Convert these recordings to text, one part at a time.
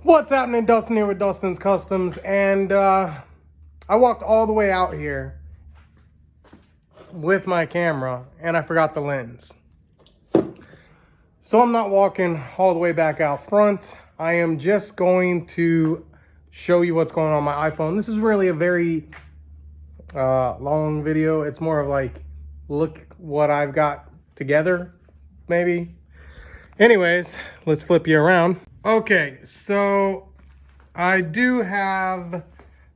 What's happening? Dustin here with Dustin's Customs, and I walked all the way out here with my camera and I forgot the lens. So I'm not walking all the way back out front. I am just going to show you what's going on my iPhone. This is really a very long video. It's more of like, look what I've got together, maybe. Anyways, let's flip you around. Okay, so I do have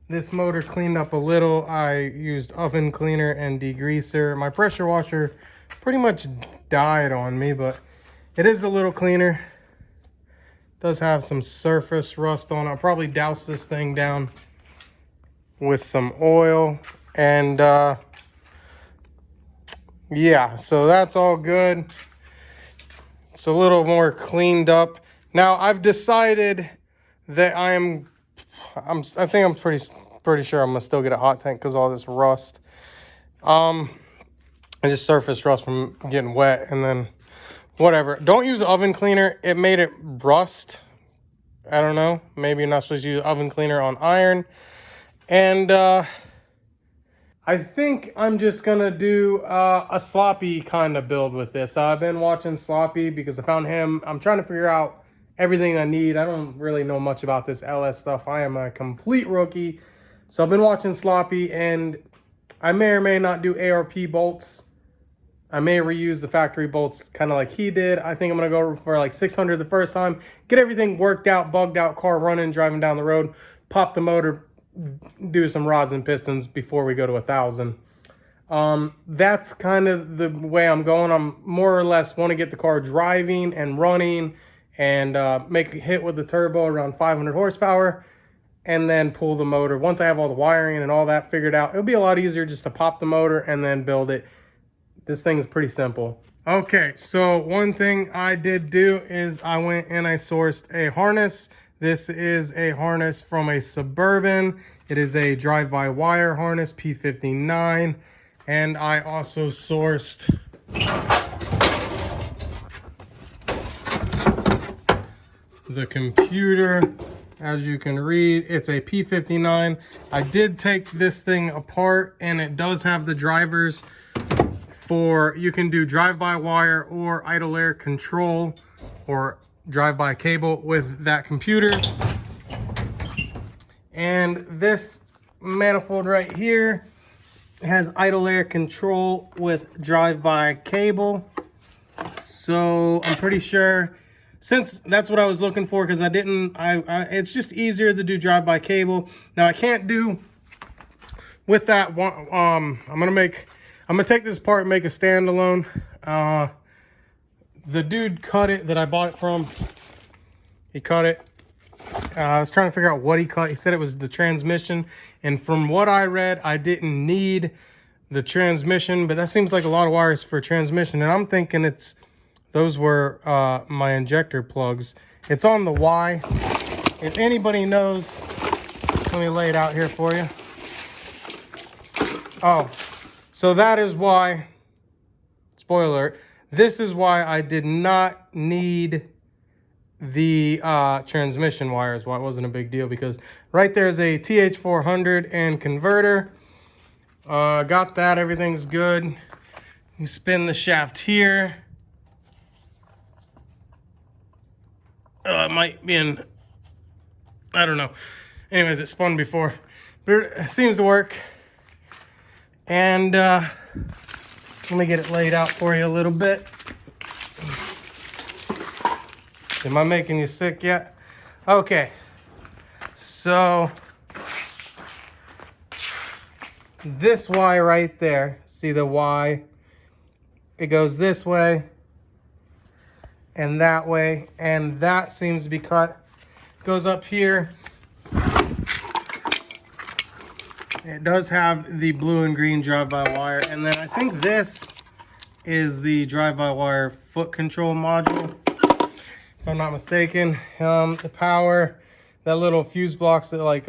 this motor cleaned up a little. I used oven cleaner and degreaser. My pressure washer pretty much died on me, but it is a little cleaner. Does have some surface rust on it. I'll probably douse this thing down with some oil. And yeah, so that's all good. It's a little more cleaned up. Now I've decided that I think I'm pretty sure I'm gonna still get a hot tank because all this rust. And just surface rust from getting wet, and then whatever. Don't use oven cleaner. It made it rust. I don't know. Maybe you're not supposed to use oven cleaner on iron. And I think I'm just gonna do a sloppy kind of build with this. I've been watching Sloppy because I found him. I'm trying to figure out everything I need. I don't really know much about this LS stuff. I am a complete rookie. So I've been watching Sloppy, and I may or may not do ARP bolts. I may reuse the factory bolts kind of like he did. I think I'm gonna go for like 600 the first time. Get everything worked out, bugged out, car running, driving down the road, pop the motor, do some rods and pistons before we go to 1,000. That's kind of the way I'm going. I'm more or less want to get the car driving and running and make a hit with the turbo around 500 horsepower and then pull the motor. Once I have all the wiring and all that figured out, it'll be a lot easier just to pop the motor and then build it. This thing is pretty simple. Okay, so one thing I did do is I went and I sourced a harness. This is a harness from a Suburban. It is a drive-by-wire harness, P59. And I also sourced the computer. As you can read, it's a P59. I did take this thing apart, and it does have the drivers for, you can do drive-by-wire or idle air control or drive-by cable with that computer. And this manifold right here has idle air control with drive-by cable. So I'm pretty sure, since that's what I was looking for, because it's just easier to do drive-by cable. Now I can't do with that one. I'm gonna take this part and make a standalone. The dude cut it that I bought it from. He cut it. I was trying to figure out what he cut. He said it was the transmission. And from what I read, I didn't need the transmission, but that seems like a lot of wires for transmission. And I'm thinking those were my injector plugs. It's on the Y. If anybody knows, let me lay it out here for you. Oh, so that is why, spoiler alert, this is why I did not need the transmission wires. Why it wasn't a big deal, because right there is a TH400 and converter. Got that, everything's good. You spin the shaft here. It might be in, I don't know. Anyways, it spun before, but it seems to work. And let me get it laid out for you a little bit. Am I making you sick yet? Okay, so this Y right there, see the Y? It goes this way and that way, and that seems to be cut. Goes up here. It does have the blue and green drive-by-wire, and then I think this is the drive-by-wire foot control module, if I'm not mistaken. The power, that little fuse blocks that like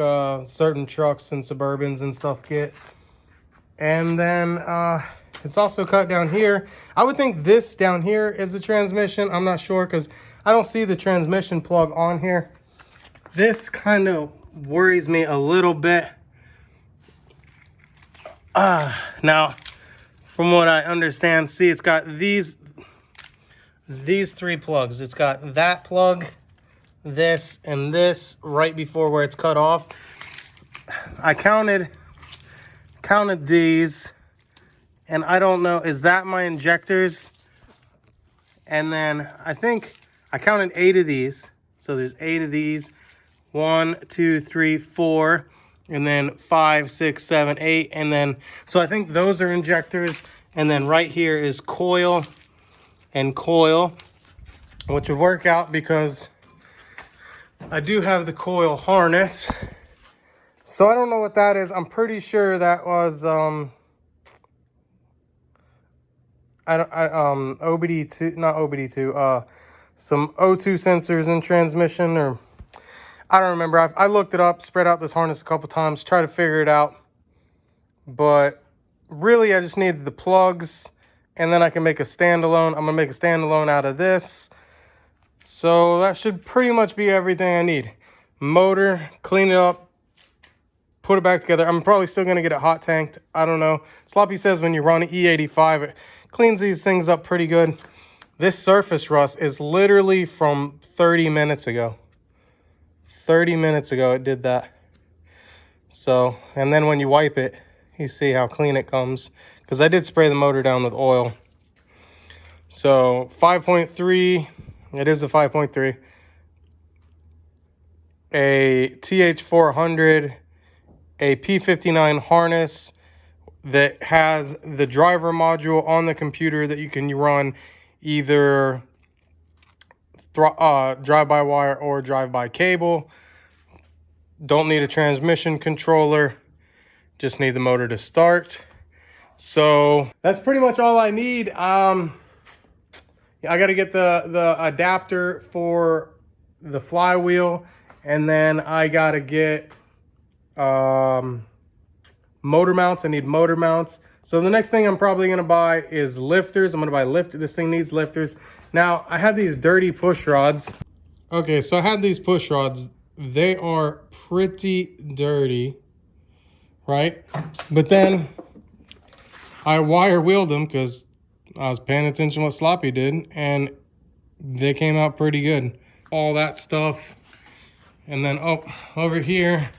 certain trucks and Suburbans and stuff get. And then it's also cut down here. I would think this down here is the transmission. I'm not sure because I don't see the transmission plug on here. this kind of worries me a little bit. Now, from what I understand, see, it's got these 3 plugs. It's got that plug, this, and this right before where it's cut off. I counted these, and I don't know, is that my injectors? And then I think I counted 8 of these. So there's 8 of these. 1, 2, 3, 4, and then 5, 6, 7, 8, and then, so I think those are injectors. And then right here is coil and coil, which would work out because I do have the coil harness. So I don't know what that is. I'm pretty sure that was OBD2, not OBD2, some O2 sensors in transmission, or I don't remember. I looked it up, spread out this harness a couple times, try to figure it out. But really, I just needed the plugs, and then I can make a standalone. I'm gonna make a standalone out of this. So that should pretty much be everything I need. Motor, clean it up, put it back together. I'm probably still gonna get it hot tanked. I don't know. Sloppy says when you run an E85, it cleans these things up pretty good. This surface rust is literally from 30 minutes ago. 30 minutes ago it did that. So, and then when you wipe it, you see how clean it comes. Because I did spray the motor down with oil. So 5.3, it is a 5.3. A TH400, a P59 harness that has the driver module on the computer that you can run either drive-by-wire or drive-by cable. Don't need a transmission controller, just need the motor to start. So that's pretty much all I need. I got to get the adapter for the flywheel, and then I got to get motor mounts. I need motor mounts. So the next thing I'm probably going to buy is lifters. I'm going to buy lifters. This thing needs lifters. Now, I had these dirty push rods. Okay, so I had these push rods. They are pretty dirty, right? But then I wire wheeled them because I was paying attention to what Sloppy did, and they came out pretty good. All that stuff. And then, oh, over here,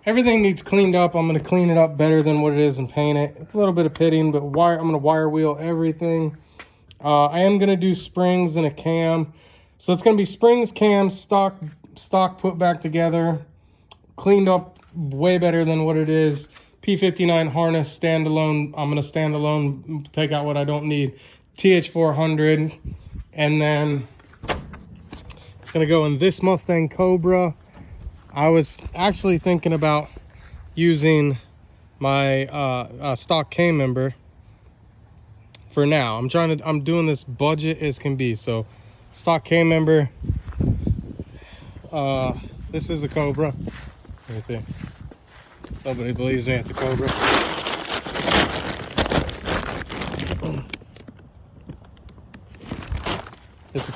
everything needs cleaned up. I'm going to clean it up better than what it is and paint it. A little bit of pitting, but I'm going to wire wheel everything. I am going to do springs and a cam. So it's going to be springs, cams, stock put back together, cleaned up way better than what it is. P59 harness, standalone. I'm going to standalone, take out what I don't need. TH400, and then it's going to go in this Mustang Cobra. I was actually thinking about using my stock K-member for now. I'm doing this budget as can be. So stock K-member. This is a Cobra. Let me see. Nobody believes me, it's a Cobra. It's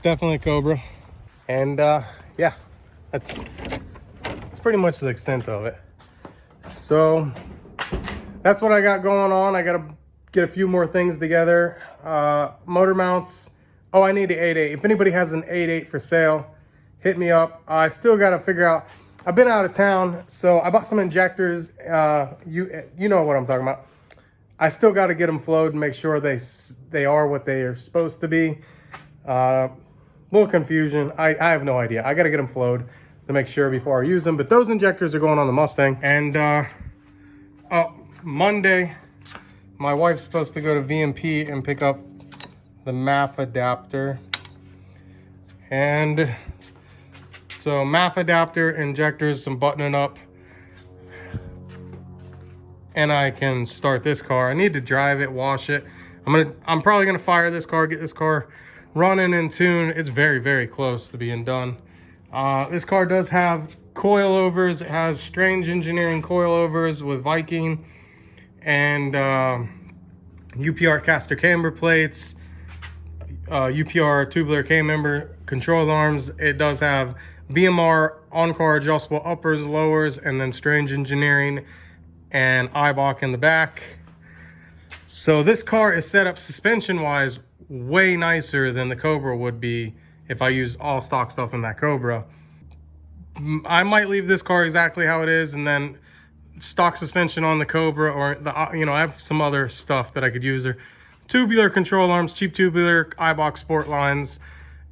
definitely a Cobra. And yeah, that's pretty much the extent of it. So that's what I got going on. I gotta get a few more things together. Motor mounts. Oh, I need an 8.8. If anybody has an 8.8 for sale, hit me up. I still gotta figure out, I've been out of town, so I bought some injectors. You know what I'm talking about. I still got to get them flowed and make sure they are what they are supposed to be. Little confusion. I have no idea. I got to get them flowed to make sure before I use them. But those injectors are going on the Mustang. And Monday, my wife's supposed to go to VMP and pick up the MAF adapter. And so MAF adapter, injectors, some buttoning up, and I can start this car. I need to drive it, wash it. I'm probably gonna fire this car, get this car running in tune. It's very, very close to being done. This car does have coilovers. It has Strange Engineering coilovers with Viking and UPR caster camber plates, UPR tubular K-member control arms. It does have BMR on-car adjustable uppers, lowers, and then Strange Engineering and Eibach in the back. So this car is set up suspension-wise way nicer than the Cobra would be if I used all stock stuff in that Cobra. I might leave this car exactly how it is and then stock suspension on the Cobra, or the, I have some other stuff that I could use there. Tubular control arms, cheap tubular Eibach sport lines,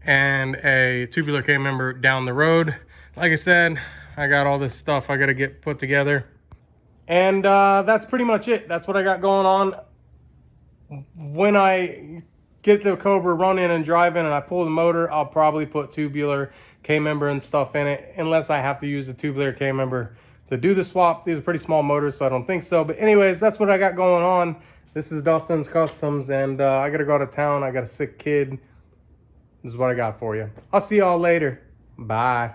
and a tubular K-member down the road. Like I said, I got all this stuff I got to get put together. And that's pretty much it. That's what I got going on. When I get the Cobra running and driving and I pull the motor, I'll probably put tubular K-member and stuff in it, unless I have to use the tubular K-member to do the swap. These are pretty small motors, so I don't think so. But anyways, that's what I got going on. This is Dustin's Customs, and I gotta go to town. I got a sick kid. This is what I got for you. I'll see y'all later. Bye.